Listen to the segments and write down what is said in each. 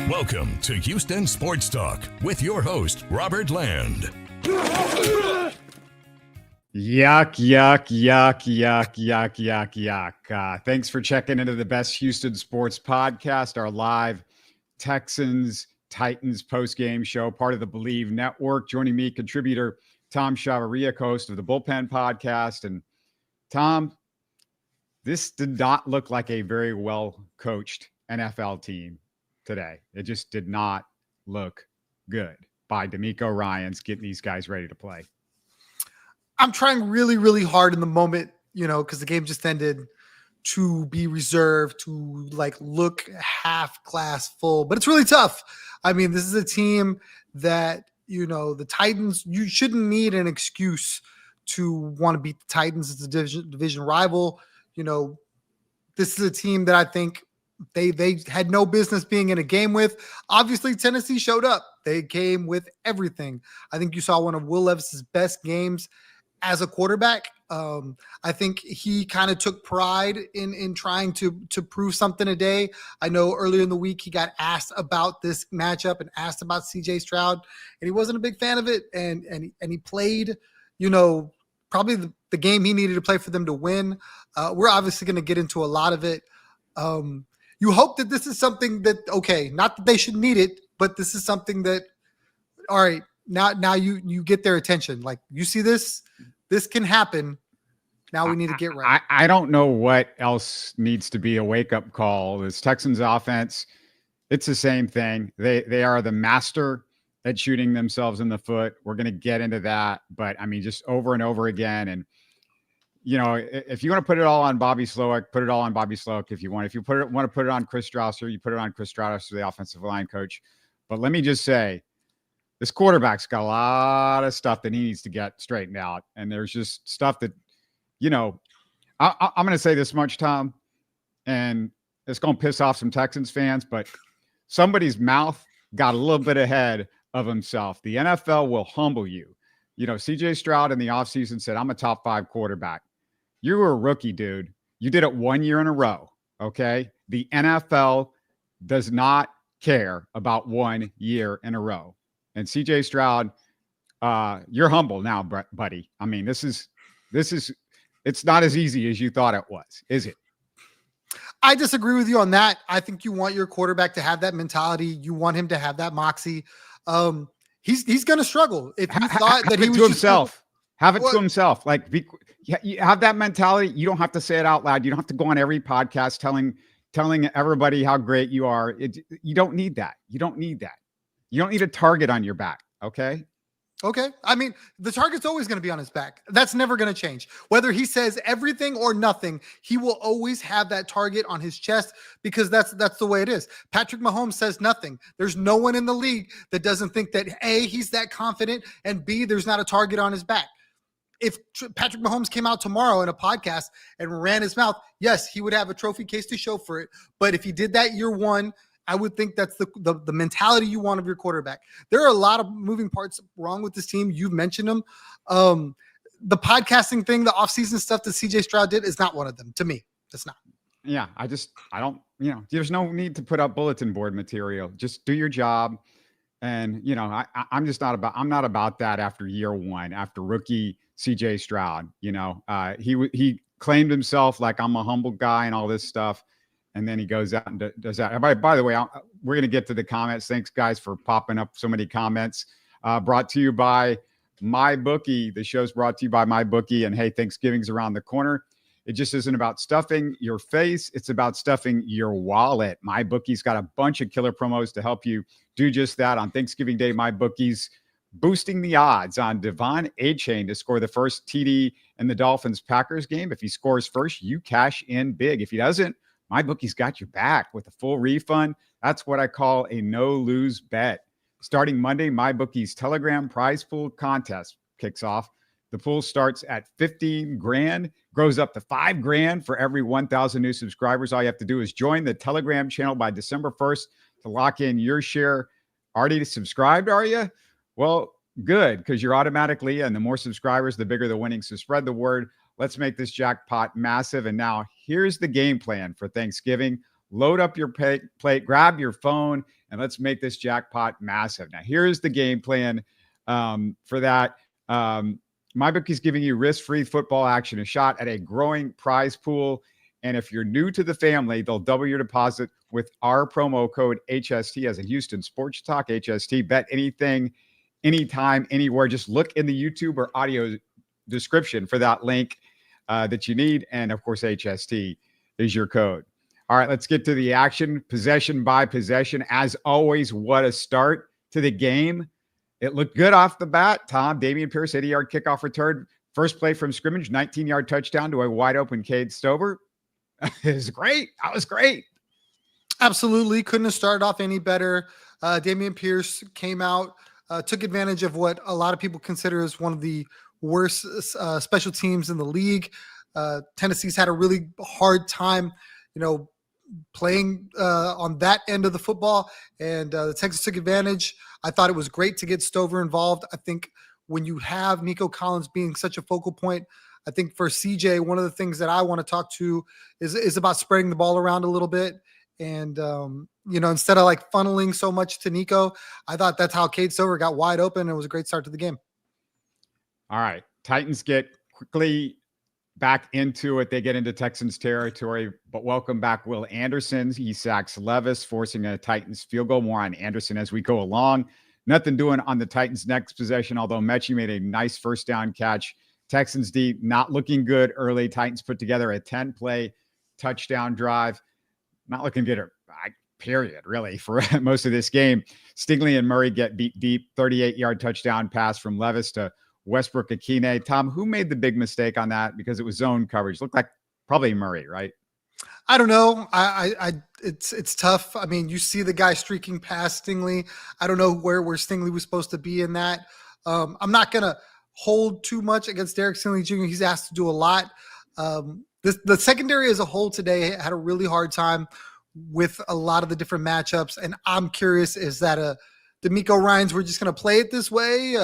Welcome to Houston Sports Talk with your host, Robert Land. Yuck, yuck, yuck, yuck, yuck, yuck, yuck. Thanks for checking into the best Houston sports podcast, our live Texans-Titans post-game show, part of the Bleav network. Joining me, contributor Tom Chavarria, host of the Bullpen podcast. And Tom, this did not look like a very well-coached NFL team today. It just did not look good by D'Amico Ryans getting these guys ready to play. I'm trying really, really hard in the moment, because the game just ended, to be reserved, to look half glass full, but it's really tough. I mean, this is a team that, the Titans, you shouldn't need an excuse to want to beat the Titans. It's a division rival. This is a team that I think they had no business being in a game with. Obviously, Tennessee showed up. They came with everything. I think you saw one of Will Levis's best games as a quarterback. I think he kind of took pride in trying to prove something today. I know earlier in the week he got asked about this matchup and asked about CJ Stroud, and he wasn't a big fan of it. And he played, probably the game he needed to play for them to win. We're obviously going to get into a lot of it. You hope that this is something that, okay, not that they should need it, but this is something that, all right, now you get their attention. Like, you see this can happen. Now we need to get right. I don't know what else needs to be a wake-up call. This Texans offense, it's the same thing. They are the master at shooting themselves in the foot. We're going to get into that, but I mean, just over and over again. And if you want to put it all on Bobby Slowick, put it all on Bobby Slowick if you want. If you want to put it on Chris Strausser, you put it on Chris Strausser, the offensive line coach. But let me just say, this quarterback's got a lot of stuff that he needs to get straightened out. And there's just stuff that, I'm going to say this much, Tom, and it's going to piss off some Texans fans, but somebody's mouth got a little bit ahead of himself. The NFL will humble you. CJ Stroud in the offseason said, I'm a top 5 quarterback. You were a rookie, dude. You did it 1 year in a row, okay? The NFL does not care about 1 year in a row. And CJ Stroud, you're humble now, buddy. I mean, this is it's not as easy as you thought it was, is it? I disagree with you on that. I think you want your quarterback to have that mentality. You want him to have that moxie. He's going to struggle. If you thought that he was to himself. Have it to himself. You have that mentality. You don't have to say it out loud. You don't have to go on every podcast telling everybody how great you are. You don't need that. You don't need that. You don't need a target on your back. Okay. I mean, the target's always going to be on his back. That's never going to change. Whether he says everything or nothing, he will always have that target on his chest, because that's the way it is. Patrick Mahomes says nothing. There's no one in the league that doesn't think that A, he's that confident, and B, there's not a target on his back. If Patrick Mahomes came out tomorrow in a podcast and ran his mouth, yes, he would have a trophy case to show for it. But if he did that year one, I would think that's the mentality you want of your quarterback. There are a lot of moving parts wrong with this team. You've mentioned them. The podcasting thing, the offseason stuff that CJ Stroud did is not one of them. To me, it's not. Yeah, I don't, there's no need to put up bulletin board material. Just do your job. And, I'm not about that after year one, after rookie CJ Stroud. He claimed himself like, I'm a humble guy and all this stuff. And then he goes out and does that. By the way, we're going to get to the comments. Thanks, guys, for popping up so many comments. Brought to you by MyBookie. The show's brought to you by MyBookie. And hey, Thanksgiving's around the corner. It just isn't about stuffing your face. It's about stuffing your wallet. MyBookie's got a bunch of killer promos to help you do just that. On Thanksgiving Day, MyBookie's boosting the odds on Devon Achane to score the first TD in the Dolphins-Packers game. If he scores first, you cash in big. If he doesn't, MyBookie's got your back with a full refund. That's what I call a no-lose bet. Starting Monday, MyBookie's Telegram prize pool contest kicks off. The pool starts at $15,000, grows up to $5,000 for every 1,000 new subscribers. All you have to do is join the Telegram channel by December 1st to lock in your share. Already subscribed, are you? Well, good, because you're automatically, and the more subscribers, the bigger the winning. So spread the word. Let's make this jackpot massive. And now here's the game plan for Thanksgiving. load up your plate, grab your phone, and let's make this jackpot massive. Now, here's the game plan for that. MyBookie's giving you risk-free football action, a shot at a growing prize pool. And if you're new to the family, they'll double your deposit with our promo code HST as a Houston Sports Talk HST. Bet anything, anytime, anywhere. Just look in the YouTube or audio description for that link that you need. And of course, HST is your code. All right, let's get to the action. Possession by possession. As always, what a start to the game. It looked good off the bat. Tom, Dameon Pierce, 80-yard kickoff return. First play from scrimmage, 19-yard touchdown to a wide-open Cade Stover. It was great. That was great. Absolutely. Couldn't have started off any better. Dameon Pierce came out, took advantage of what a lot of people consider as one of the worst special teams in the league. Tennessee's had a really hard time, playing on that end of the football, and the Texans took advantage. I thought it was great to get Stover involved. I think when you have Nico Collins being such a focal point, I think for CJ, one of the things that I want to talk to is about spreading the ball around a little bit. And, instead of like funneling so much to Nico, I thought that's how Cade Stover got wide open. It was a great start to the game. All right. Titans get quickly back into it. They get into Texans territory, but welcome back Will Anderson. He sacks Levis, forcing a Titans field goal. More on Anderson as we go along. Nothing doing on the Titans' next possession, although Mechie made a nice first down catch. Texans D not looking good early. Titans put together a 10-play touchdown drive. Not looking good, period, really, for most of this game. Stingley and Murray get beat deep. 38-yard touchdown pass from Levis to Westbrook Akine. Tom, who made the big mistake on that? Because it was zone coverage. Looked like probably Murray, right? I don't know. It's tough. I mean, you see the guy streaking past Stingley. I don't know where Stingley was supposed to be in that. I'm not going to hold too much against Derek Stingley Jr. He's asked to do a lot. The secondary as a whole today had a really hard time with a lot of the different matchups. And I'm curious, is that D'Amico Ryans, we're just going to play it this way?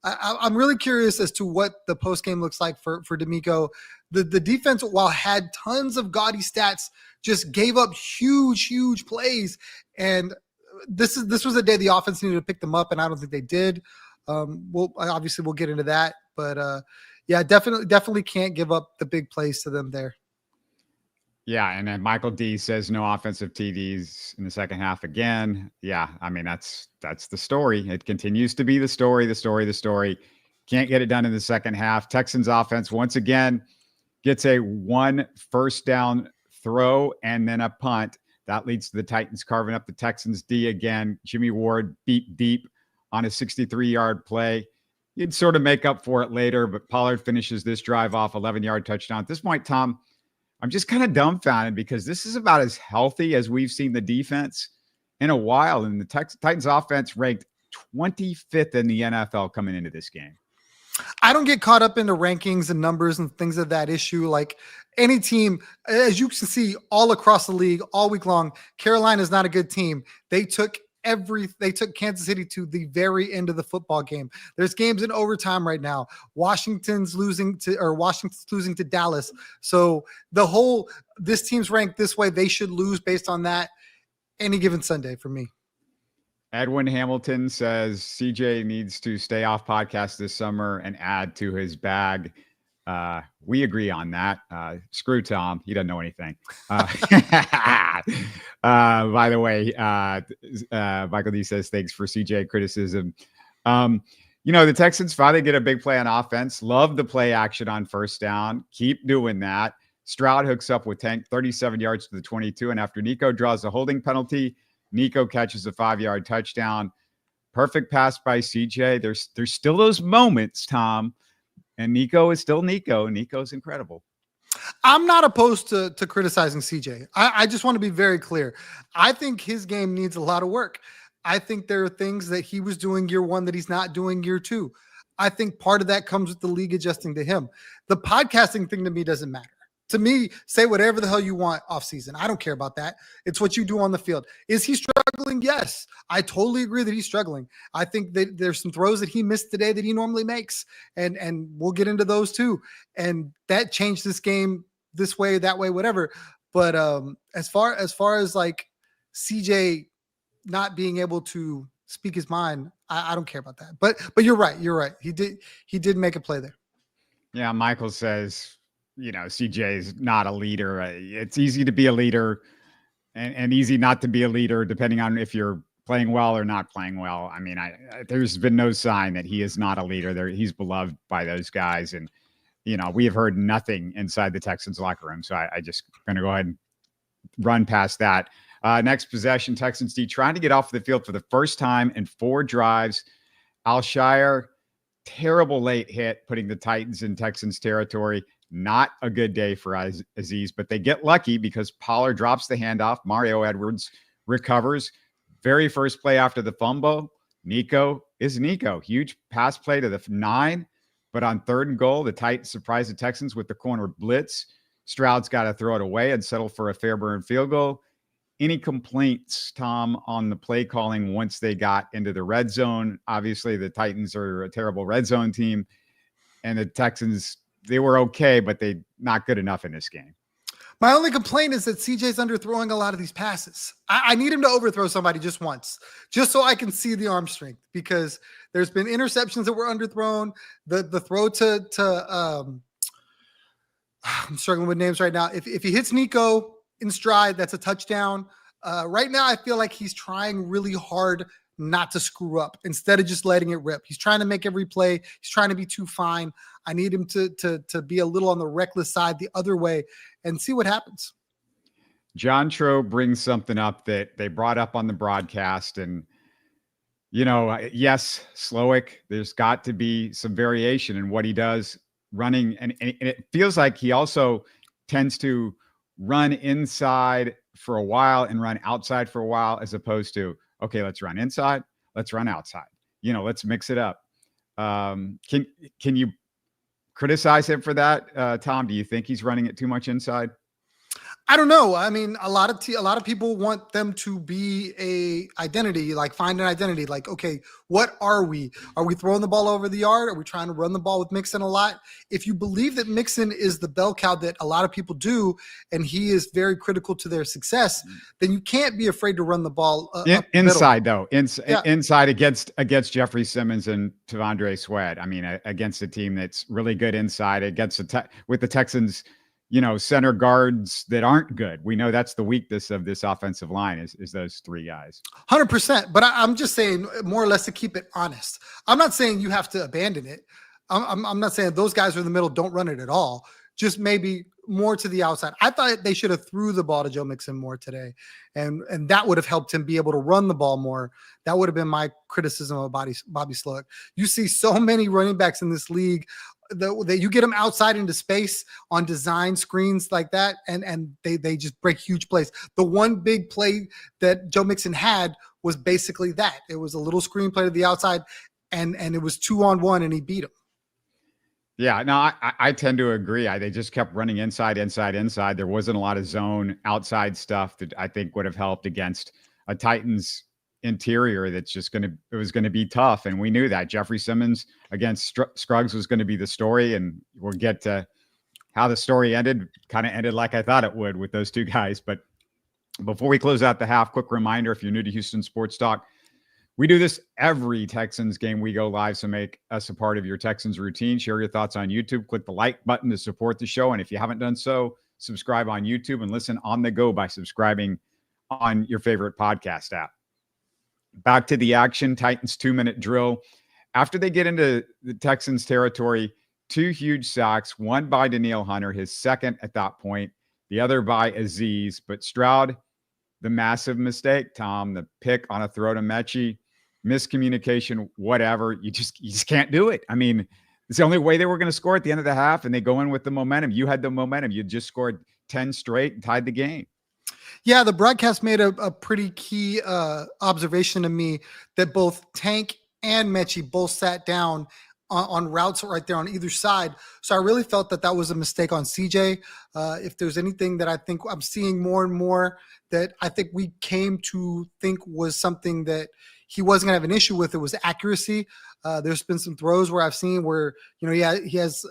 I'm really curious as to what the postgame looks like for D'Amico. The defense, while had tons of gaudy stats, just gave up huge plays. And this was a day the offense needed to pick them up, and I don't think they did. We'll get into that, but yeah, definitely can't give up the big plays to them there. Yeah, and then Michael D says no offensive TDs in the second half again. Yeah, I mean, that's the story. It continues to be the story. Can't get it done in the second half. Texans offense once again gets a 1 first down throw and then a punt. That leads to the Titans carving up the Texans D again. Jimmy Ward beat deep on a 63-yard play. You'd sort of make up for it later, but Pollard finishes this drive off, 11-yard touchdown. At this point, Tom, I'm just kind of dumbfounded because this is about as healthy as we've seen the defense in a while. And the Titans offense ranked 25th in the NFL coming into this game. I don't get caught up into rankings and numbers and things of that issue. Like any team, as you can see all across the league all week long, Carolina is not a good team. They took Kansas City to the very end of the football game. There's games in overtime right now. Washington's losing to Dallas. So this team's ranked this way. They should lose based on that any given Sunday for me. Edwin Hamilton says CJ needs to stay off podcast this summer and add to his bag. We agree on that. Screw Tom. He doesn't know anything. By the way, Michael D says, thanks for CJ criticism. The Texans finally get a big play on offense. Love the play action on first down. Keep doing that. Stroud hooks up with Tank, 37 yards to the 22. And after Nico draws a holding penalty, Nico catches a 5-yard touchdown. Perfect pass by CJ. There's still those moments, Tom. And Nico is still Nico. Nico's incredible. I'm not opposed to criticizing CJ. I just want to be very clear. I think his game needs a lot of work. I think there are things that he was doing year one that he's not doing year two. I think part of that comes with the league adjusting to him. The podcasting thing to me doesn't matter. To me, say whatever the hell you want off season. I don't care about that. It's what you do on the field. Is he struggling? Yes. I totally agree that he's struggling. I think that there's some throws that he missed today that he normally makes. And we'll get into those too. And that changed this game this way, that way, whatever. But as far as like CJ not being able to speak his mind, I don't care about that. But you're right. He did make a play there. Yeah, Michael says, CJ is not a leader. It's easy to be a leader and easy not to be a leader, depending on if you're playing well or not playing well. I mean, there's been no sign that he is not a leader. He's beloved by those guys. And, we have heard nothing inside the Texans locker room. So I just going to go ahead and run past that. Next possession, Texans D trying to get off the field for the first time in 4 drives. Alshire, terrible late hit, putting the Titans in Texans territory. Not a good day for Azeez, but they get lucky because Pollard drops the handoff. Mario Edwards recovers. Very first play after the fumble. Nico. Huge pass play to the 9. But on 3rd and goal, the Titans surprise the Texans with the corner blitz. Stroud's got to throw it away and settle for a Fairburn field goal. Any complaints, Tom, on the play calling once they got into the red zone? Obviously, the Titans are a terrible red zone team, and the Texans, they were okay, but they not good enough in this game. My only complaint is that CJ's underthrowing a lot of these passes. I need him to overthrow somebody just once, just so I can see the arm strength, because there's been interceptions that were underthrown. The throw to I'm struggling with names right now. If he hits Nico in stride, that's a touchdown. Right now, I feel like he's trying really hard not to screw up instead of just letting it rip. He's trying to make every play. He's trying to be too fine. I need him to be a little on the reckless side the other way and see what happens. John Tro brings something up that they brought up on the broadcast. And, yes, Slowick, there's got to be some variation in what he does running. And it feels like he also tends to run inside for a while and run outside for a while, as opposed to, okay, let's run inside, let's run outside. Let's mix it up. Can you criticize him for that, Tom? Do you think he's running it too much inside? I don't know. I mean, a lot of people want them to be a identity, like find an identity. Like, okay, what are we? Are we throwing the ball over the yard? Are we trying to run the ball with Mixon a lot? If you believe that Mixon is the bell cow that a lot of people do, and he is very critical to their success, then you can't be afraid to run the ball inside, though. Inside against Jeffrey Simmons and Tavondre Sweat. I mean, against a team that's really good inside, against with the Texans. Center guards that aren't good. We know that's the weakness of this offensive line is those 3 guys. 100%. But I'm just saying, more or less, to keep it honest. I'm not saying you have to abandon it. I'm not saying those guys are in the middle don't run it at all. Just maybe more to the outside. I thought they should have threw the ball to Joe Mixon more today, and that would have helped him be able to run the ball more. That would have been my criticism of Bobby Slowick. You see so many running backs in this league that you get them outside into space on design screens like that, and they just break huge plays. The one big play that Joe Mixon had was basically that. It was a little screen play to the outside, and it was 2-on-1, and he beat him. Yeah, no, I tend to agree. They just kept running inside. There wasn't a lot of zone outside stuff that I think would have helped against a Titans interior that's just it was going to be tough. And we knew that Jeffrey Simmons against Scruggs was going to be the story. And we'll get to how the story ended, kind of ended like I thought it would with those 2 guys. But before we close out the half, quick reminder, if you're new to Houston Sports Talk, we do this every Texans game. We go live, so make us a part of your Texans routine. Share your thoughts on YouTube. Click the like button to support the show. And if you haven't done so, subscribe on YouTube and listen on the go by subscribing on your favorite podcast app. Back to the action, Titans 2-minute drill. After they get into the Texans territory, 2 huge sacks, one by Danielle Hunter, his second at that point, the other by Azeez. But Stroud, the massive mistake, Tom, the pick on a throw to Mechie, miscommunication, whatever. You just can't do it. I mean, it's the only way they were going to score at the end of the half, and they go in with the momentum. You had the momentum. You just scored 10 straight and tied the game. Yeah, the broadcast made a pretty key observation to me that both Tank and Mechie both sat down on routes right there on either side. So I really felt that was a mistake on CJ. If there's anything that I think I'm seeing more and more that I think we came to think was something that he wasn't going to have an issue with, it was accuracy. There's been some throws where I've seen where, he has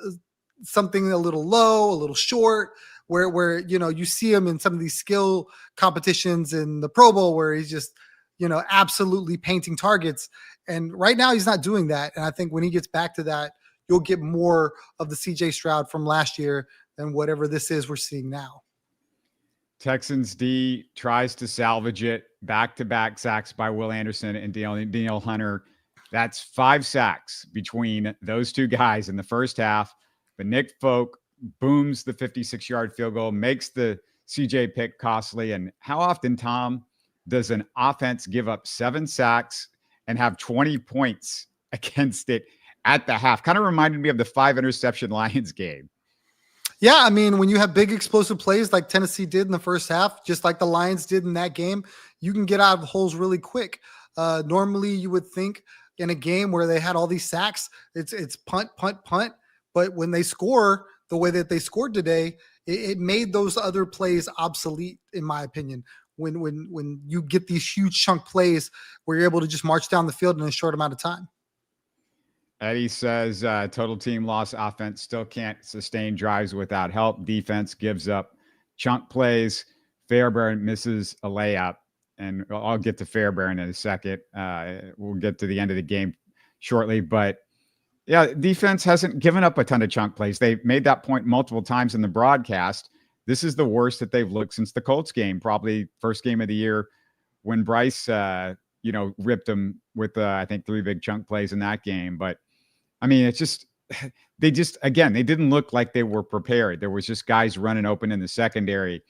something a little low, a little short, where you see him in some of these skill competitions in the Pro Bowl where he's just absolutely painting targets. And right now he's not doing that. And I think when he gets back to that, you'll get more of the CJ Stroud from last year than whatever this is we're seeing now. Texans D tries to salvage it. Back-to-back sacks by Will Anderson and Danielle Hunter. That's 5 sacks between those two guys in the first half. But Nick Folk booms the 56-yard field goal, makes the CJ pick costly. And how often, Tom, does an offense give up 7 sacks and have 20 points against it at the half? Kind of reminded me of the 5-interception Lions game. Yeah, I mean, when you have big explosive plays like Tennessee did in the first half, just like the Lions did in that game, you can get out of holes really quick. Normally, you would think in a game where they had all these sacks, it's punt, punt, punt. But when they score the way that they scored today, it made those other plays obsolete, in my opinion. When you get these huge chunk plays where you're able to just march down the field in a short amount of time. Eddie says total team loss. Offense still can't sustain drives without help. Defense gives up chunk plays. Fairbairn misses a layup. And I'll get to Fairbairn in a second. We'll get to the end of the game shortly. But, yeah, defense hasn't given up a ton of chunk plays. They've made that point multiple times in the broadcast. This is the worst that they've looked since the Colts game, probably first game of the year when Bryce, ripped them with, I think, 3 big chunk plays in that game. But, I mean, it's just they didn't look like they were prepared. There was just guys running open in the secondary.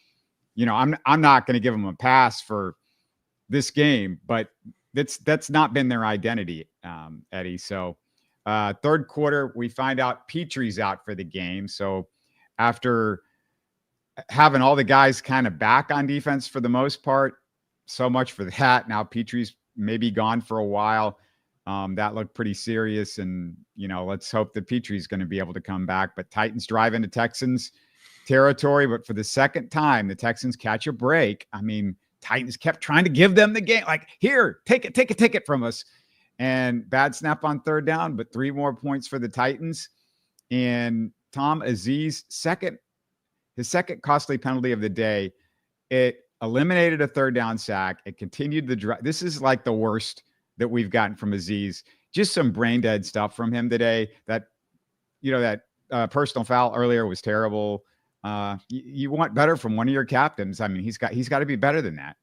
I'm not going to give them a pass for this game, but that's not been their identity, Eddie. So third quarter, we find out Petry's out for the game. So after having all the guys kind of back on defense for the most part, so much for that. Now Petry's maybe gone for a while. That looked pretty serious. And, let's hope that Petry's going to be able to come back. But Titans drive into Texans territory. But for the second time, the Texans catch a break. I mean, Titans kept trying to give them the game. Like, here, take it from us. And bad snap on third down, but 3 more points for the Titans. And Tom Aziz, his second costly penalty of the day, it eliminated a third down sack. It continued the drive. This is like the worst that we've gotten from Aziz. Just some brain dead stuff from him today. That personal foul earlier was terrible. You want better from one of your captains. I mean, he's got to be better than that.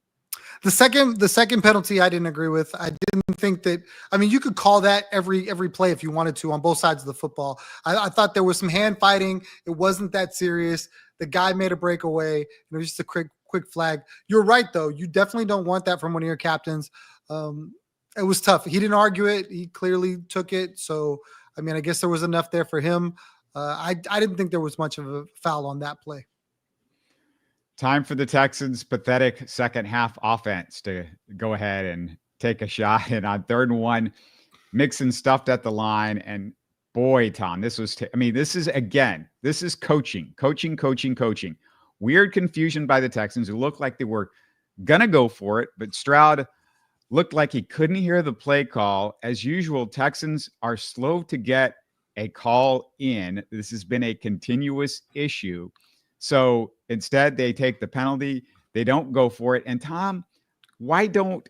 The second penalty I didn't agree with. I didn't think that. I mean, you could call that every play if you wanted to on both sides of the football. I thought there was some hand fighting. It wasn't that serious. The guy made a breakaway. It was just a quick flag. You're right, though. You definitely don't want that from one of your captains. It was tough. He didn't argue it. He clearly took it. So, I mean, I guess there was enough there for him. I didn't think there was much of a foul on that play. Time for the Texans' pathetic second half offense to go ahead and take a shot. And on 3rd and 1, Mixon stuffed at the line. And boy, Tom, this is coaching. Weird confusion by the Texans, who looked like they were going to go for it. But Stroud looked like he couldn't hear the play call. As usual, Texans are slow to get a call in. This has been a continuous issue. So instead, they take the penalty. They don't go for it. And Tom, why don't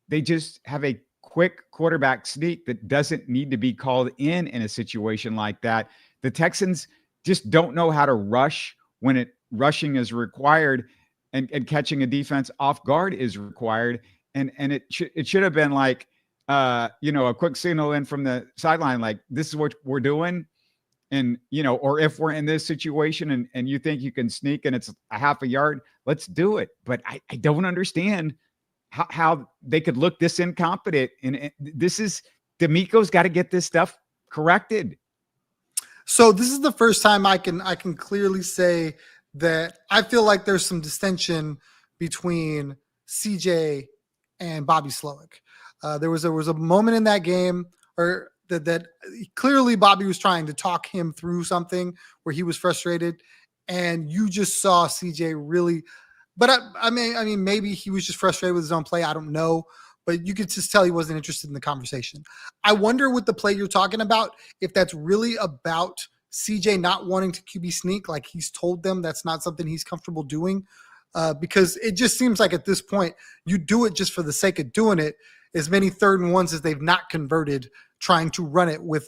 they just have a quick quarterback sneak that doesn't need to be called in a situation like that? The Texans just don't know how to rush when rushing is required and catching a defense off guard is required. And it should have been like, a quick signal in from the sideline, like, this is what we're doing. And, or if we're in this situation and you think you can sneak and it's a half a yard, let's do it. But I don't understand how they could look this incompetent. And this is, D'Amico's got to get this stuff corrected. So this is the first time I can clearly say that I feel like there's some dissension between CJ and Bobby Slowick. There was a moment in that game or that clearly Bobby was trying to talk him through something where he was frustrated, and you just saw CJ really, but I mean, maybe he was just frustrated with his own play. I don't know, but you could just tell he wasn't interested in the conversation. I wonder with the play you're talking about, if that's really about CJ not wanting to QB sneak, like he's told them that's not something he's comfortable doing, because it just seems like at this point you do it just for the sake of doing it. As many 3rd and 1s as they've not converted, trying to run it with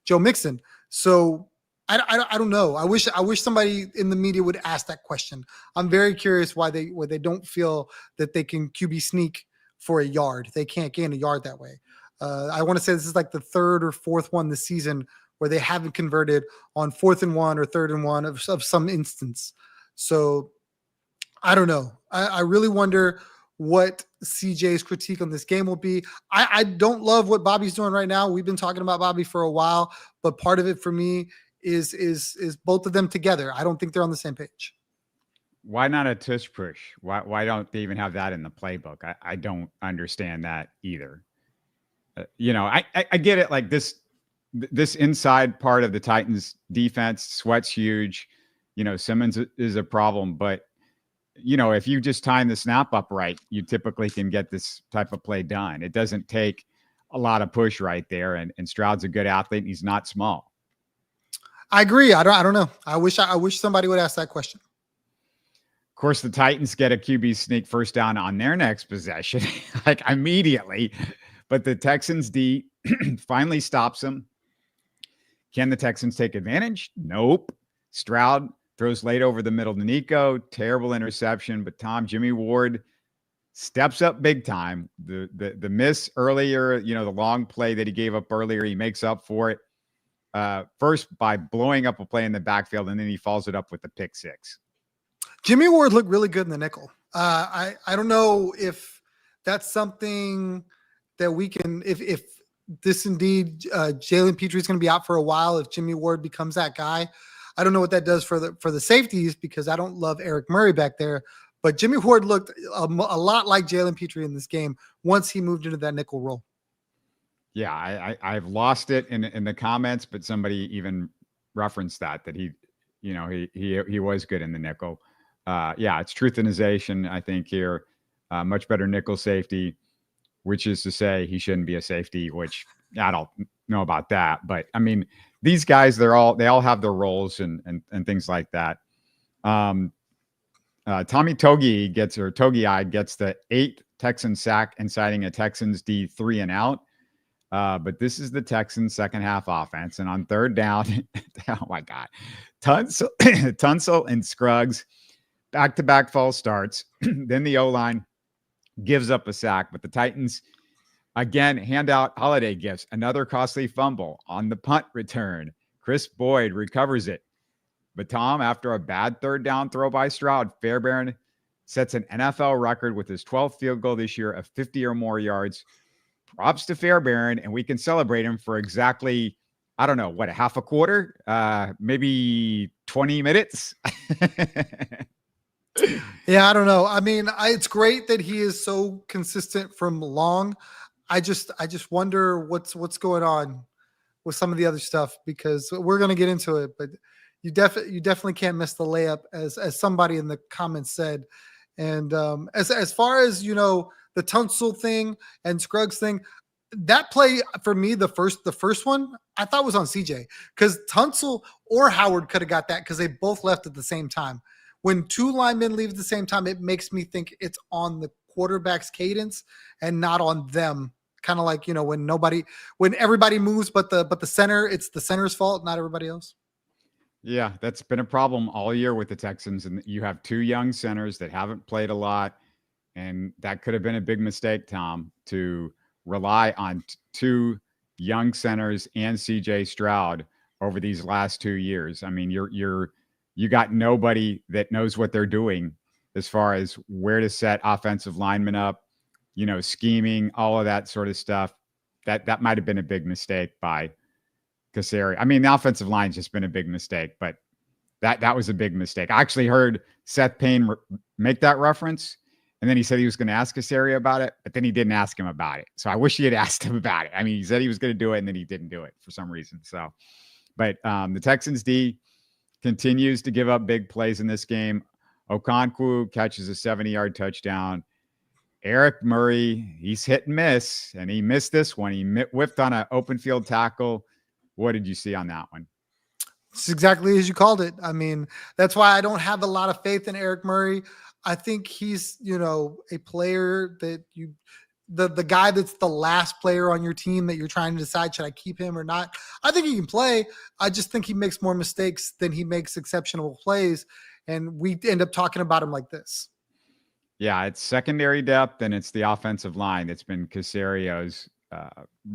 Joe Mixon. So I don't know. I wish somebody in the media would ask that question. I'm very curious why they don't feel that they can QB sneak for a yard. They can't gain a yard that way. I want to say this is like the 3rd or 4th one this season where they haven't converted on 4th and 1 or 3rd and 1 of some instance. So I don't know. I really wonder what CJ's critique on this game will be. I don't love what Bobby's doing right now. We've been talking about Bobby for a while, but part of it for me is both of them together. I don't think they're on the same page. Why not a tush push? Why don't they even have that in the playbook? I don't understand that either. I get it. Like this inside part of the Titans defense, Sweat's huge. Simmons is a problem, but if you just time the snap up right, you typically can get this type of play done. It doesn't take a lot of push right there. And Stroud's a good athlete and he's not small. I agree. I don't know. I wish somebody would ask that question. Of course, the Titans get a QB sneak first down on their next possession, like immediately. But the Texans D finally stops them. Can the Texans take advantage? Nope. Stroud throws late over the middle to Nico. Terrible interception. But Jimmy Ward steps up big time. The miss earlier, the long play that he gave up earlier, he makes up for it. First by blowing up a play in the backfield, and then he follows it up with the pick 6. Jimmy Ward looked really good in the nickel. I don't know if that's something that we can, if this indeed Jalen Petrie is going to be out for a while, if Jimmy Ward becomes that guy. I don't know what that does for the safeties, because I don't love Eric Murray back there. But Jimmy Ward looked a lot like Jalen Petrie in this game once he moved into that nickel role. Yeah, I've lost it in the comments, but somebody even referenced that he was good in the nickel. It's truthinization, I think, here. Much better nickel safety, which is to say he shouldn't be a safety, which I don't know about that. But I mean, these guys, they all have their roles and things like that. Tommy Togiai gets the 8th Texan sack, inciting a Texans D 3 and out. But this is the Texans' second half offense. And on 3rd down, oh my God, Tunsil and Scruggs, back-to-back false starts. Then the O-line gives up a sack, but the Titans again hand out holiday gifts. Another costly fumble on the punt return. Chris Boyd recovers it. But Tom, after a bad 3rd down throw by Stroud, Fairbairn sets an NFL record with his 12th field goal this year of 50 or more yards. Props to Fairbairn, and we can celebrate him for exactly, I don't know, what, a half a quarter? Maybe 20 minutes? Yeah, I don't know. I mean, it's great that he is so consistent from long. I just wonder what's going on with some of the other stuff, because we're going to get into it, but you definitely can't miss the layup, as somebody in the comments said. And as far as, the Tunsil thing and Scruggs thing, that play for me, the first one, I thought was on CJ, because Tunsil or Howard could have got that, because they both left at the same time. When 2 linemen leave at the same time, it makes me think it's on the quarterback's cadence and not on them. Kind of like, when everybody moves, but the center, it's the center's fault, not everybody else. Yeah, that's been a problem all year with the Texans. And you have 2 young centers that haven't played a lot. And that could have been a big mistake, Tom, to rely on 2 young centers and CJ Stroud over these last 2 years. I mean, you got nobody that knows what they're doing as far as where to set offensive linemen up, scheming, all of that sort of stuff. That might have been a big mistake by Caserio. I mean, the offensive line's just been a big mistake, but that was a big mistake. I actually heard Seth Payne make that reference, and then he said he was going to ask Caserio about it, but then he didn't ask him about it. So I wish he had asked him about it. I mean, he said he was going to do it, and then he didn't do it for some reason. So, but the Texans D continues to give up big plays in this game. Okonkwo catches a 70-yard touchdown. Eric Murray, he's hit and miss, and he missed this one. He whiffed on an open field tackle. What did you see on that one? It's exactly as you called it. I mean, that's why I don't have a lot of faith in Eric Murray. I think he's, a player that the guy that's the last player on your team that you're trying to decide, should I keep him or not? I think he can play. I just think he makes more mistakes than he makes exceptional plays. And we end up talking about him like this. Yeah, it's secondary depth and it's the offensive line that's been Casario's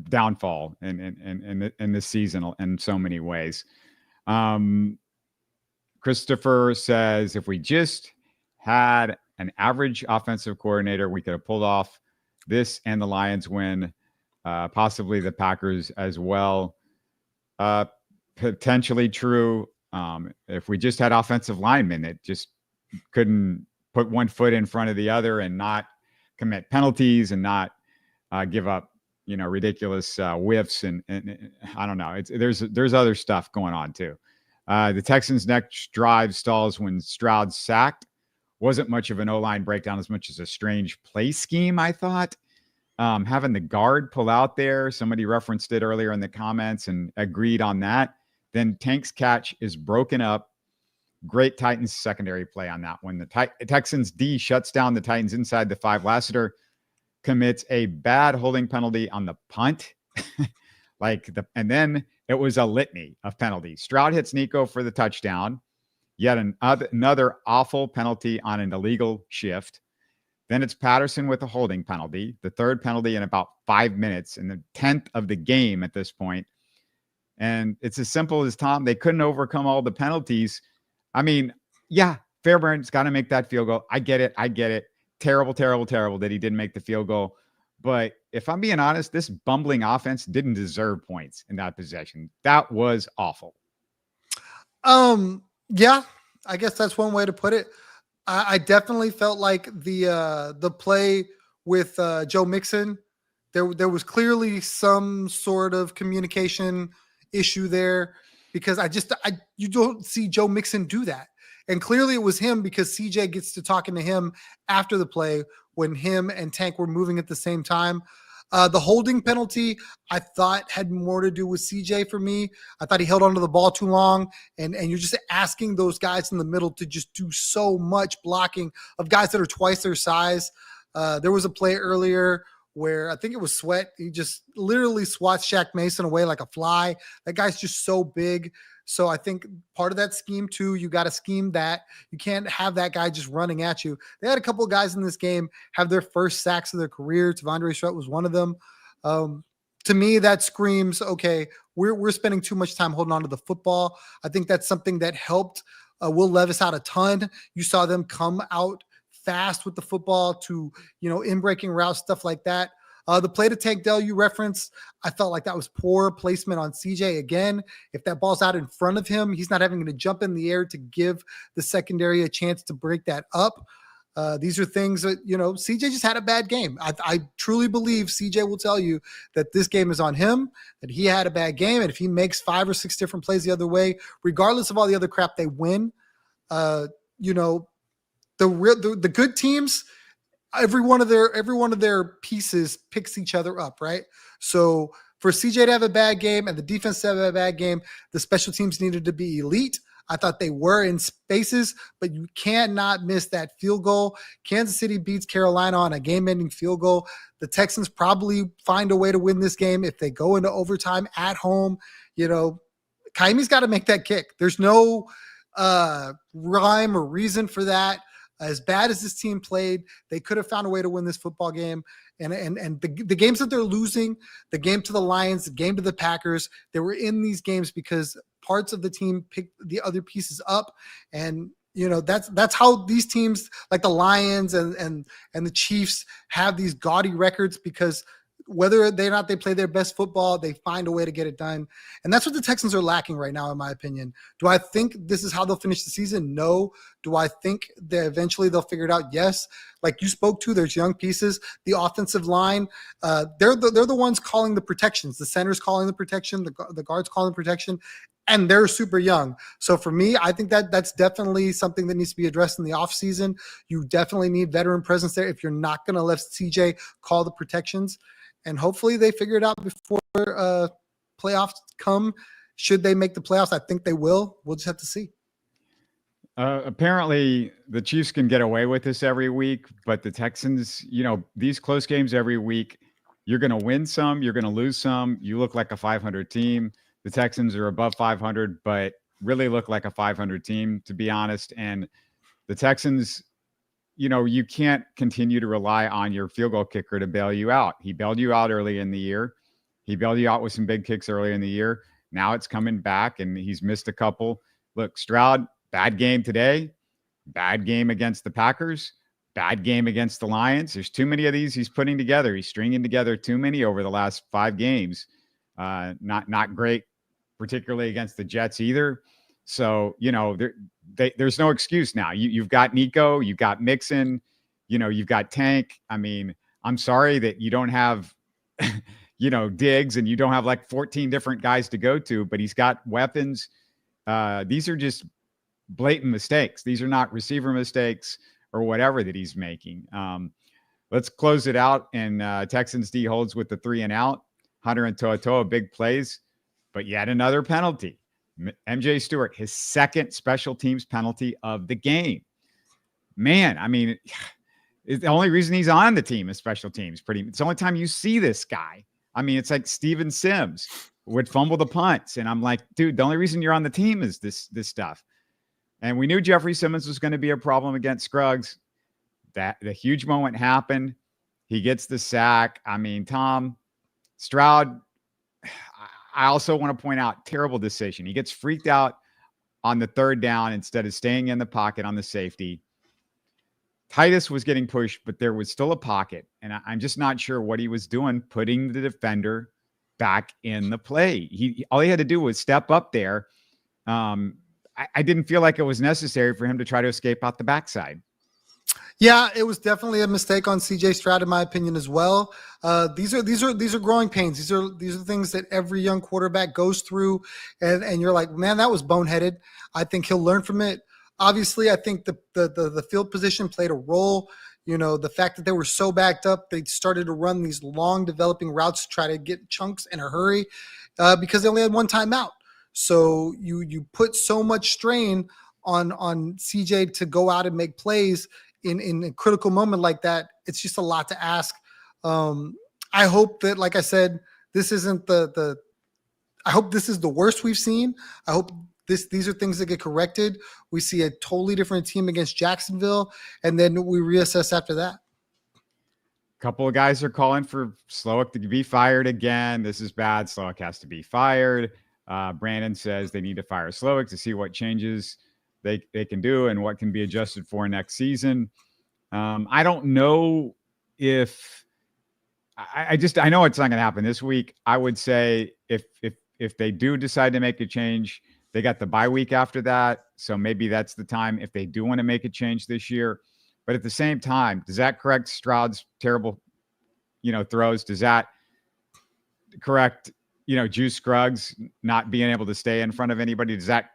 downfall in this season in so many ways. Christopher says, if we just had an average offensive coordinator, we could have pulled off this and the Lions win, possibly the Packers as well. Potentially true. If we just had offensive linemen that just couldn't put one foot in front of the other and not commit penalties and not give up, ridiculous whiffs and I don't know. There's other stuff going on too. The Texans' next drive stalls when Stroud sacked. Wasn't much of an O-line breakdown as much as a strange play scheme, I thought. Having the guard pull out there, somebody referenced it earlier in the comments and agreed on that. Then Tank's catch is broken up. Great Titans secondary play on that one. The Texans D shuts down the Titans inside the 5. Lassiter commits a bad holding penalty on the punt. And then it was a litany of penalties. Stroud hits Nico for the touchdown. Yet another awful penalty on an illegal shift. Then it's Patterson with a holding penalty, the third penalty in about 5 minutes, and the 10th of the game at this point. And it's as simple as, Tom, they couldn't overcome all the penalties. I mean, yeah, Fairbairn's got to make that field goal. I get it. Terrible that he didn't make the field goal. But if I'm being honest, this bumbling offense didn't deserve points in that possession. That was awful. Yeah, I guess that's one way to put it. I definitely felt like the play with Joe Mixon, there was clearly some sort of communication issue there, because you don't see Joe Mixon do that. And clearly it was him, because CJ gets to talking to him after the play when him and Tank were moving at the same time. The holding penalty, I thought, had more to do with CJ for me. I thought he held onto the ball too long, and you're just asking those guys in the middle to just do so much blocking of guys that are twice their size. There was a play earlier where I think it was Sweat. He just literally swats Shaq Mason away like a fly. That guy's just so big. So I think part of that scheme too, you got to scheme that. You can't have that guy just running at you. They had a couple of guys in this game have their first sacks of their career. Tavondre Sweat was one of them. To me, that screams, okay, we're spending too much time holding on to the football. I think that's something that helped Will Levis out a ton. You saw them come out fast with the football to, in breaking routes, stuff like that. The play to Tank Dell you referenced, I felt like that was poor placement on CJ. Again, if that ball's out in front of him, he's not having to jump in the air to give the secondary a chance to break that up. These are things that, CJ just had a bad game. I truly believe CJ will tell you that this game is on him, that he had a bad game. And if he makes 5 or 6 different plays the other way, regardless of all the other crap, they win. The good teams, every one of their pieces picks each other up, right? So for CJ to have a bad game and the defense to have a bad game, the special teams needed to be elite. I thought they were in spaces, but you cannot miss that field goal. Kansas City beats Carolina on a game-ending field goal. The Texans probably find a way to win this game if they go into overtime at home. Kaimi's got to make that kick. There's no rhyme or reason for that. As bad as this team played, they could have found a way to win this football game. And the games that they're losing, the game to the Lions, the game to the Packers, they were in these games because parts of the team picked the other pieces up. And that's how these teams like the Lions and the Chiefs have these gaudy records, because whether or not they play their best football, they find a way to get it done. And that's what the Texans are lacking right now, in my opinion. Do I think this is how they'll finish the season? No. Do I think that eventually they'll figure it out? Yes. Like you spoke to, there's young pieces. The offensive line, they're the ones calling the protections. The center's calling the protection. The guard's calling the protection. And they're super young. So for me, I think that's definitely something that needs to be addressed in the offseason. You definitely need veteran presence there if you're not going to let CJ call the protections. And hopefully they figure it out before playoffs come. should they make the playoffs? I think they will. We'll just have to see. Apparently, the Chiefs can get away with this every week, but the Texans, these close games every week, you're going to win some, you're going to lose some. You look like a 500 team. The Texans are above 500, but really look like a 500 team, to be honest. And the Texans, you can't continue to rely on your field goal kicker to bail you out. He bailed you out early in the year. He bailed you out with some big kicks early in the year. Now it's coming back, and he's missed a couple. Look, Stroud, bad game today, bad game against the Packers, bad game against the Lions. There's too many of these he's putting together. He's stringing together too many over the last 5 games. Not great, particularly against the Jets either. So, there's no excuse now. You've got Nico, you've got Mixon, you've got Tank. I mean, I'm sorry that you don't have, Diggs, and you don't have like 14 different guys to go to, but he's got weapons. These are just blatant mistakes. These are not receiver mistakes or whatever that he's making. Let's close it out. And Texans D holds with the 3 and out. Hunter and Toa big plays, but yet another penalty. MJ Stewart, his second special teams penalty of the game. Man, I mean, it's the only reason he's on the team is special teams. It's the only time you see this guy. I mean, it's like Steven Sims would fumble the punts. And I'm like, dude, the only reason you're on the team is this stuff. And we knew Jeffrey Simmons was going to be a problem against Scruggs. That the huge moment happened. He gets the sack. I mean, Tom Stroud, I also want to point out, terrible decision. He gets freaked out on the 3rd down instead of staying in the pocket on the safety. Titus was getting pushed, but there was still a pocket. And I'm just not sure what he was doing, putting the defender back in the play. All he had to do was step up there. I didn't feel like it was necessary for him to try to escape out the backside. Yeah, it was definitely a mistake on CJ Stroud, in my opinion, as well. These are growing pains. These are things that every young quarterback goes through, and you're like, man, that was boneheaded. I think he'll learn from it. Obviously, I think the field position played a role. The fact that they were so backed up, they started to run these long developing routes to try to get chunks in a hurry because they only had one timeout. So you put so much strain on CJ to go out and make plays in a critical moment like that. It's just a lot to ask. I hope that, like I said, this isn't I hope this is the worst we've seen. I hope these are things that get corrected. We see a totally different team against Jacksonville, and then we reassess after that. A couple of guys are calling for Slowick to be fired again. This is bad. Slowick has to be fired. Brandon says they need to fire Slowick to see what changes they can do and what can be adjusted for next season. I don't know if I know it's not going to happen this week. I would say if they do decide to make a change, they got the bye week after that. So maybe that's the time if they do want to make a change this year. But at the same time, does that correct Stroud's terrible, throws? Does that correct, Juice Scruggs not being able to stay in front of anybody? Does that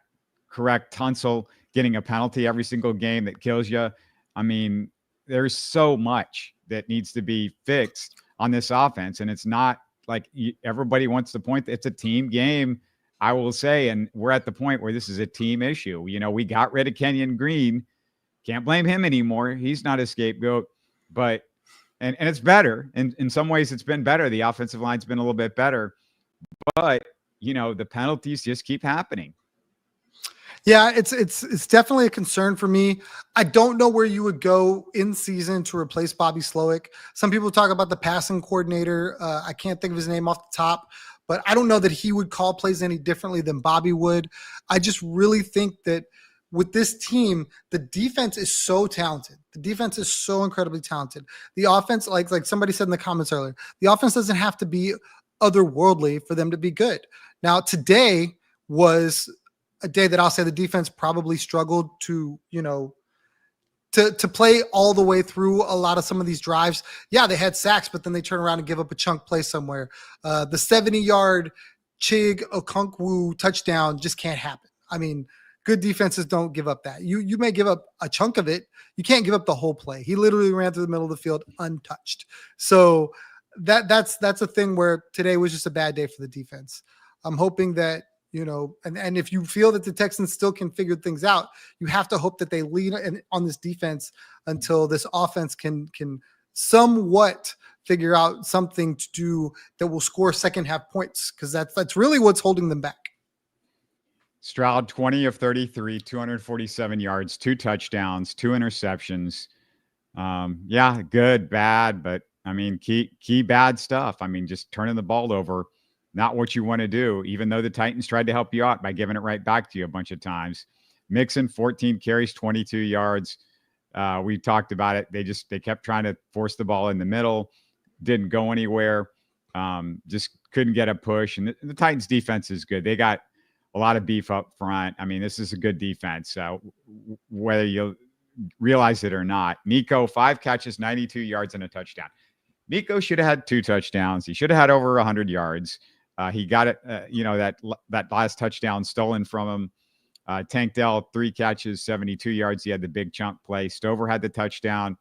correct Tunsil getting a penalty every single game that kills you? I mean, there's so much that needs to be fixed on this offense. And it's not like everybody wants to point. It's a team game, I will say. And we're at the point where this is a team issue. We got rid of Kenyon Green. Can't blame him anymore. He's not a scapegoat. But and it's better. In some ways, it's been better. The offensive line's been a little bit better. But, the penalties just keep happening. Yeah, it's definitely a concern for me. I don't know where you would go in season to replace Bobby Slowick. Some people talk about the passing coordinator. I can't think of his name off the top, but I don't know that he would call plays any differently than Bobby would. I just really think that with this team, the defense is so talented. The defense is so incredibly talented. The offense, like somebody said in the comments earlier, the offense doesn't have to be otherworldly for them to be good. Now, today was a day that I'll say the defense probably struggled to play all the way through a lot of some of these drives. Yeah, they had sacks, but then they turn around and give up a chunk play somewhere. The 70-yard Chig Okonkwo touchdown just can't happen. I mean, good defenses don't give up that. You may give up a chunk of it. You can't give up the whole play. He literally ran through the middle of the field untouched. So that's a thing where today was just a bad day for the defense. I'm hoping that, and if you feel that the Texans still can figure things out, you have to hope that they lean on this defense until this offense can somewhat figure out something to do that will score second half points, because that's really what's holding them back. Stroud, 20 of 33, 247 yards, 2 touchdowns, 2 interceptions. Yeah, good, bad, but I mean, key bad stuff. I mean, just turning the ball over, not what you want to do, even though the Titans tried to help you out by giving it right back to you a bunch of times. Mixon, 14 carries, 22 yards. We talked about it. They kept trying to force the ball in the middle, didn't go anywhere. Just couldn't get a push. And the Titans defense is good. They got a lot of beef up front. I mean, this is a good defense, whether you realize it or not. Nico, 5 catches, 92 yards, and a touchdown. Nico should have had 2 touchdowns. He should have had over 100 yards. He got it, that last touchdown stolen from him. Tank Dell, 3 catches, 72 yards. He had the big chunk play. Stover had the touchdown.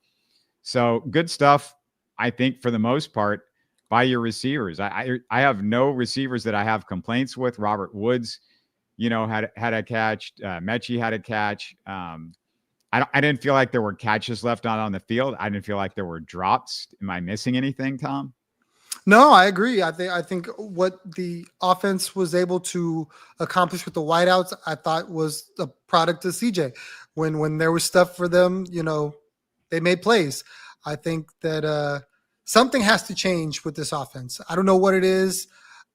So good stuff, I think, for the most part, by your receivers. I have no receivers that I have complaints with. Robert Woods, had a catch. Mechie had a catch. I didn't feel like there were catches left on the field. I didn't feel like there were drops. Am I missing anything, Tom? No, I agree. I think what the offense was able to accomplish with the wideouts, I thought was a product of CJ. When there was stuff for them, they made plays. I think that something has to change with this offense. I don't know what it is.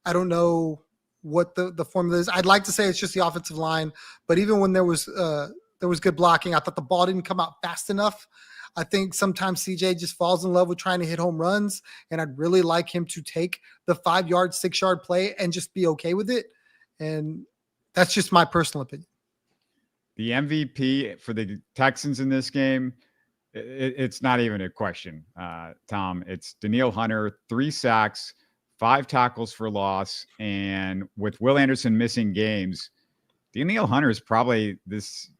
I don't know what the formula is. I'd like to say it's just the offensive line, but even when there was good blocking, I thought the ball didn't come out fast enough. I think sometimes CJ just falls in love with trying to hit home runs, and I'd really like him to take the 5-yard, 6-yard play and just be okay with it. And that's just my personal opinion. The MVP for the Texans in this game, it's not even a question, Tom. It's Danielle Hunter, 3 sacks, 5 tackles for loss, and with Will Anderson missing games, Danielle Hunter is probably this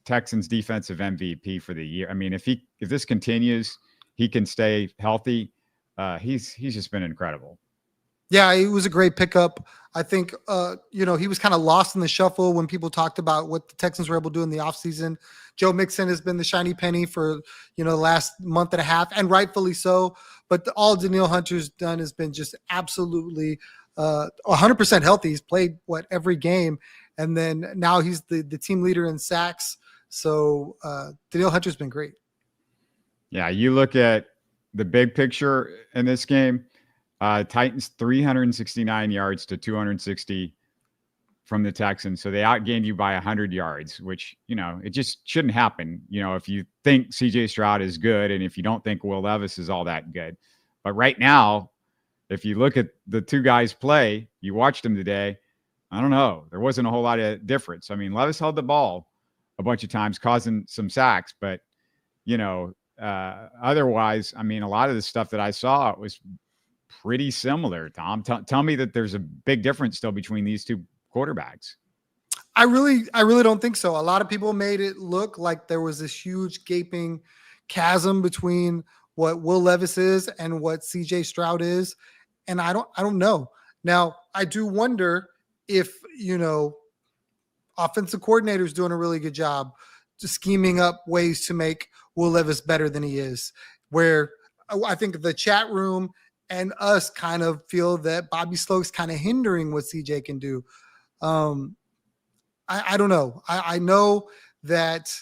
Texans defensive MVP for the year. I mean, if this continues, he can stay healthy. He's just been incredible. Yeah, he was a great pickup. I think, he was kind of lost in the shuffle when people talked about what the Texans were able to do in the offseason. Joe Mixon has been the shiny penny for, the last month and a half, and rightfully so. But all Danielle Hunter's done has been just absolutely 100% healthy. He's played, every game. And then now he's the team leader in sacks. So Danielle Hunter's been great. Yeah, you look at the big picture in this game, Titans 369 yards to 260 from the Texans. So they outgained you by 100 yards, which, it just shouldn't happen. If you think CJ Stroud is good and if you don't think Will Levis is all that good. But right now, if you look at the 2 guys play, you watched them today, I don't know. There wasn't a whole lot of difference. I mean, Levis held the ball a bunch of times, causing some sacks, but, otherwise, I mean, a lot of the stuff that I saw was pretty similar, Tom. Tell me that there's a big difference still between these 2 quarterbacks. I really don't think so. A lot of people made it look like there was this huge gaping chasm between what Will Levis is and what CJ Stroud is. And I don't know. Now, I do wonder if, offensive coordinator's doing a really good job just scheming up ways to make Will Levis better than he is, where I think the chat room and us kind of feel that Bobby Sloak's kind of hindering what CJ can do. I don't know. I know that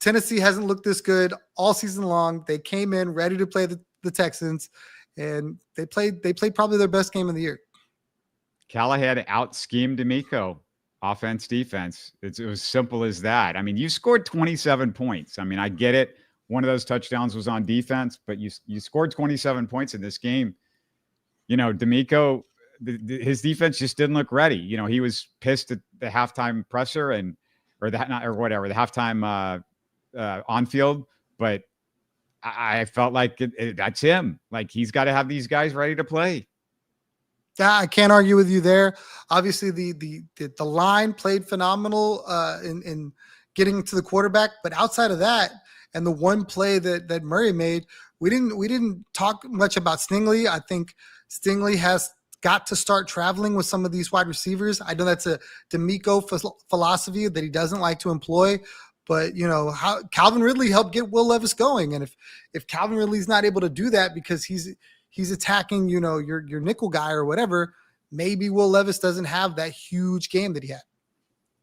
Tennessee hasn't looked this good all season long. They came in ready to play the Texans, and they played probably their best game of the year. Callahan out-schemed D'Amico, offense, defense. It was simple as that. I mean, you scored 27 points. I mean, I get it. One of those touchdowns was on defense, but you scored 27 points in this game. D'Amico, his defense just didn't look ready. He was pissed at the halftime presser the halftime on field, but I felt like that's him. Like, he's got to have these guys ready to play. Yeah, I can't argue with you there. Obviously, the line played phenomenal in getting to the quarterback, but outside of that, and the one play that Murray made, we didn't talk much about Stingley. I think Stingley has got to start traveling with some of these wide receivers. I know that's a D'Amico philosophy that he doesn't like to employ, but how Calvin Ridley helped get Will Levis going. And if Calvin Ridley's not able to do that because he's attacking, your nickel guy or whatever, maybe Will Levis doesn't have that huge game that he had.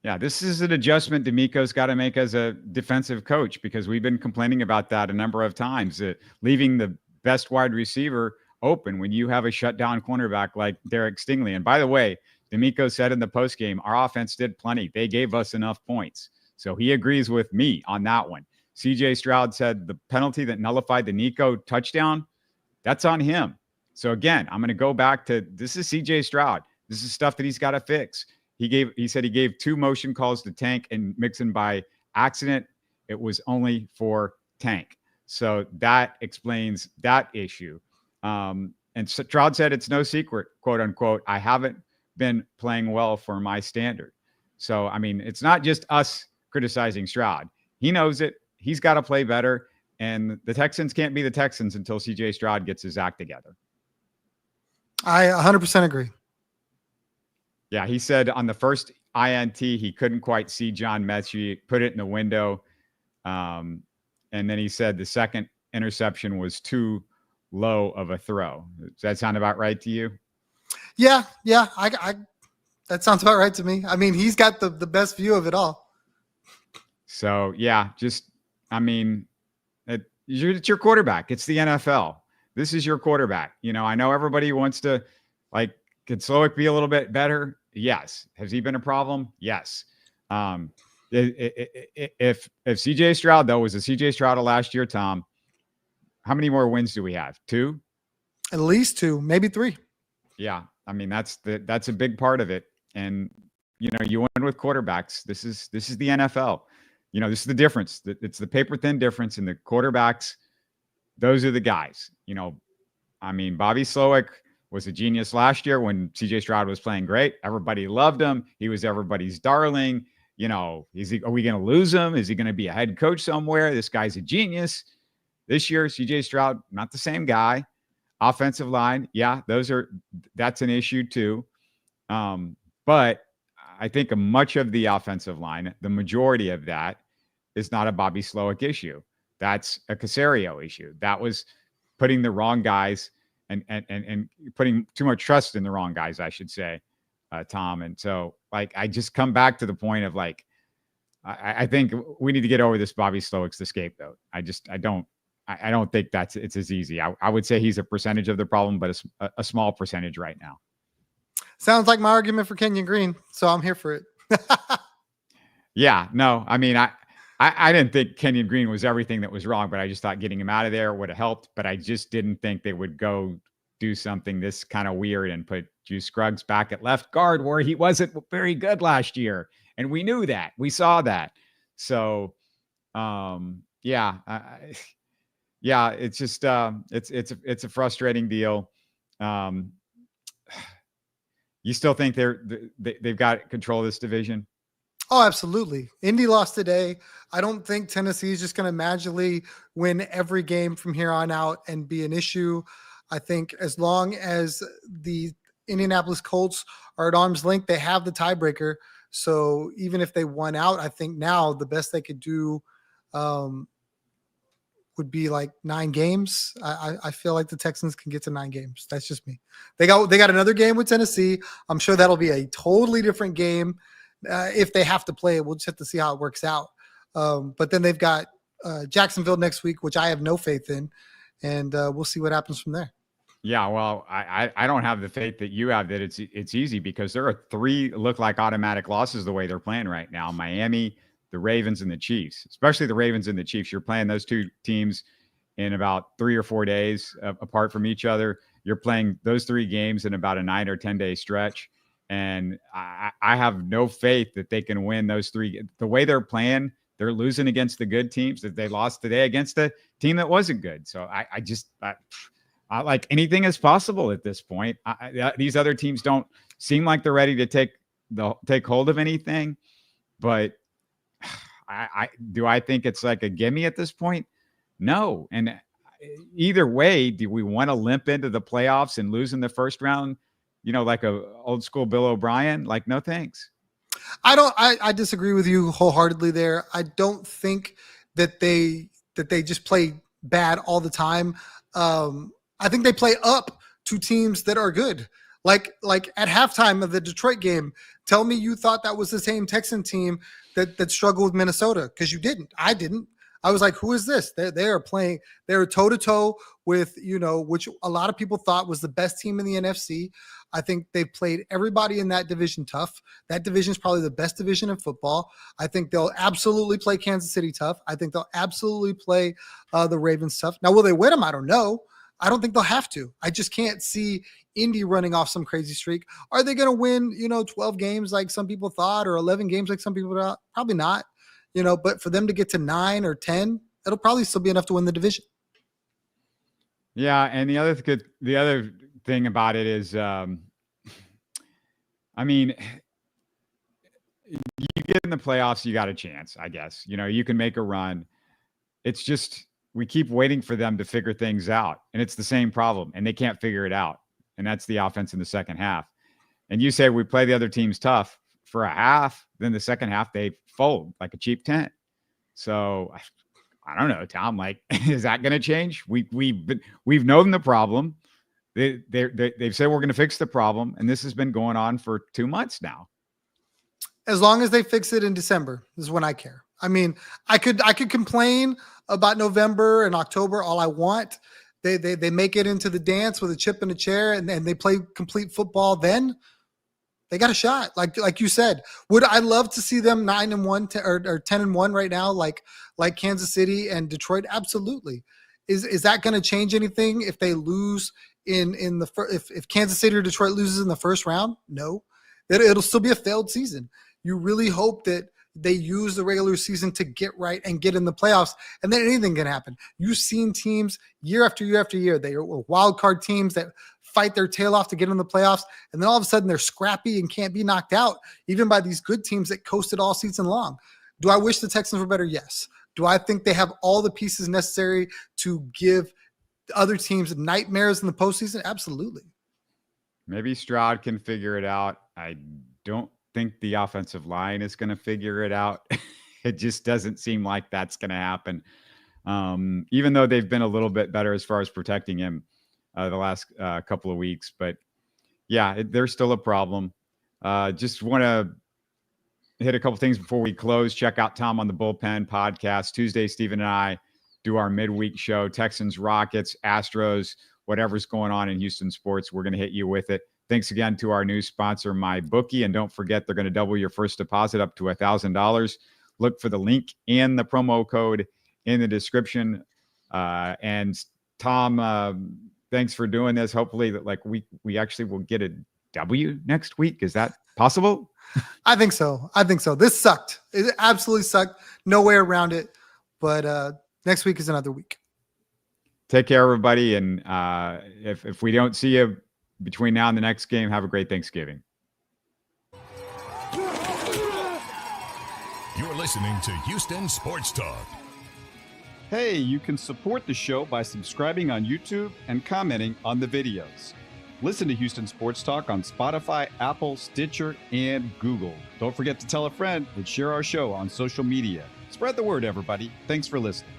Yeah, this is an adjustment D'Amico's got to make as a defensive coach, because we've been complaining about that a number of times, leaving the best wide receiver open when you have a shutdown cornerback like Derek Stingley. And by the way, D'Amico said in the postgame, our offense did plenty. They gave us enough points. So he agrees with me on that one. CJ Stroud said the penalty that nullified the Nico touchdown, that's on him. So again, I'm going to go back to, this is CJ Stroud. This is stuff that he's got to fix. He said he gave 2 motion calls to Tank and Mixon by accident. It was only for Tank. So that explains that issue. And Stroud said it's no secret, quote unquote, I haven't been playing well for my standard. So, I mean, it's not just us criticizing Stroud. He knows it. He's got to play better. And the Texans can't be the Texans until CJ Stroud gets his act together. I 100% agree. Yeah, he said on the first INT, he couldn't quite see John Mechie, put it in the window. And then he said the second interception was too low of a throw. Does that sound about right to you? Yeah. I that sounds about right to me. I mean, he's got the best view of it all. So, yeah, it's your quarterback. It's the NFL. This is your quarterback. I know everybody wants to, could Slowick be a little bit better? Yes. Has he been a problem? Yes. If CJ Stroud, though, was the CJ Stroud of last year, Tom, how many more wins do we have? 2? At least 2, maybe 3. Yeah. I mean, that's a big part of it. And, you win with quarterbacks. This is the NFL. This is the difference. It's the paper thin difference in the quarterbacks. Those are the guys. Bobby Slowick was a genius last year when CJ Stroud was playing great. Everybody loved him. He was everybody's darling. Are we going to lose him? Is he going to be a head coach somewhere? This guy's a genius. This year, CJ Stroud, not the same guy. Offensive line, yeah, that's an issue too. But I think much of the offensive line, the majority of that, is not a Bobby Slowick issue. That's a Caserio issue. That was putting the wrong guys and putting too much trust in the wrong guys, I should say, Tom. And so, I just come back to the point of I think we need to get over this Bobby Slowick's the scapegoat. I don't think it's as easy. I would say he's a percentage of the problem, but a small percentage right now. Sounds like my argument for Kenyon Green, so I'm here for it. Yeah, no, I didn't think Kenyon Green was everything that was wrong, but I just thought getting him out of there would have helped. But I just didn't think they would go do something this kind of weird and put Juice Scruggs back at left guard where he wasn't very good last year. And we knew that. We saw that. So, yeah, it's just it's a frustrating deal. You still think they've got control of this division? Oh, absolutely. Indy lost today. I don't think Tennessee is just going to magically win every game from here on out and be an issue. I think as long as the Indianapolis Colts are at arm's length, they have the tiebreaker. So even if they won out, I think now the best they could do would be 9 games. I feel like the Texans can get to 9 games. That's just me. They got another game with Tennessee. I'm sure that'll be a totally different game. If they have to play it, we'll just have to see how it works out. But then they've got Jacksonville next week, which I have no faith in, and we'll see what happens from there. Yeah, well, I don't have the faith that you have that it's easy, because there are 3 look like automatic losses the way they're playing right now. Miami, the Ravens, and the Chiefs, especially the Ravens and the Chiefs. You're playing those 2 teams in about 3 or 4 days apart from each other. You're playing those 3 games in about a 9 or 10 day stretch. And I have no faith that they can win those 3. The way they're playing, they're losing against the good teams. That they lost today against a team that wasn't good. So I like anything is possible at this point. These other teams don't seem like they're ready to take hold of anything. But do I think it's like a gimme at this point? No. And either way, do we want to limp into the playoffs and lose in the first round like a old school Bill O'Brien. Like, no thanks. I disagree with you wholeheartedly there. I don't think that they just play bad all the time. I think they play up to teams that are good. Like at halftime of the Detroit game, tell me you thought that was the same Texan team that struggled with Minnesota, because you didn't. I didn't. I was like, who is this? They are playing. They're toe to toe with, which a lot of people thought was the best team in the NFC. I think they've played everybody in that division tough. That division is probably the best division in football. I think they'll absolutely play Kansas City tough. I think they'll absolutely play the Ravens tough. Now, will they win them? I don't know. I don't think they'll have to. I just can't see Indy running off some crazy streak. Are they going to win, 12 games like some people thought, or 11 games like some people thought? Probably not. But for them to get to 9 or 10, it'll probably still be enough to win the division. Yeah, and the other thing about it is, you get in the playoffs, you got a chance, I guess. You can make a run. It's just we keep waiting for them to figure things out, and it's the same problem, and they can't figure it out. And that's the offense in the second half. And you say we play the other teams tough for a half, then the second half they fold like a cheap tent. So I don't know, Tom. Like, is that going to change? We've known the problem. They've said we're going to fix the problem, and this has been going on for 2 months now. As long as they fix it in December is when I care. I could complain about November and October all I want. They make it into the dance with a chip in a chair, and they play complete football. Then they got a shot. Like you said, would I love to see them 9-1 or 10-1 right now, like Kansas City and Detroit? Absolutely. Is that going to change anything if they lose in the if Kansas City or Detroit loses in the first round? No, it'll still be a failed season. You really hope that they use the regular season to get right and get in the playoffs, and then anything can happen. You've seen teams year after year after year. They are wild card teams that fight their tail off to get in the playoffs, and then all of a sudden they're scrappy and can't be knocked out, even by these good teams that coasted all season long. Do I wish the Texans were better? Yes. Do I think they have all the pieces necessary to give other teams nightmares in the postseason? Absolutely. Maybe Stroud can figure it out. I don't think the offensive line is going to figure it out. It just doesn't seem like that's going to happen. Even though they've been a little bit better as far as protecting him the last couple of weeks. But yeah, there's still a problem. Just want to hit a couple things before we close. Check out Tom on the Bullpen podcast. Tuesday, Steven and I do our midweek show. Texans, Rockets, Astros, whatever's going on in Houston sports, we're going to hit you with it. Thanks again to our new sponsor, MyBookie. And don't forget, they're going to double your first deposit up to $1,000. Look for the link and the promo code in the description. And Tom, thanks for doing this. Hopefully that we actually will get a W next week. Is that possible? I think so. This sucked. It absolutely sucked. No way around it. But next week is another week. Take care, everybody. And if we don't see you between now and the next game, have a great Thanksgiving. You're listening to Houston Sports Talk. Hey, you can support the show by subscribing on YouTube and commenting on the videos. Listen to Houston Sports Talk on Spotify, Apple, Stitcher, and Google. Don't forget to tell a friend and share our show on social media. Spread the word, everybody. Thanks for listening.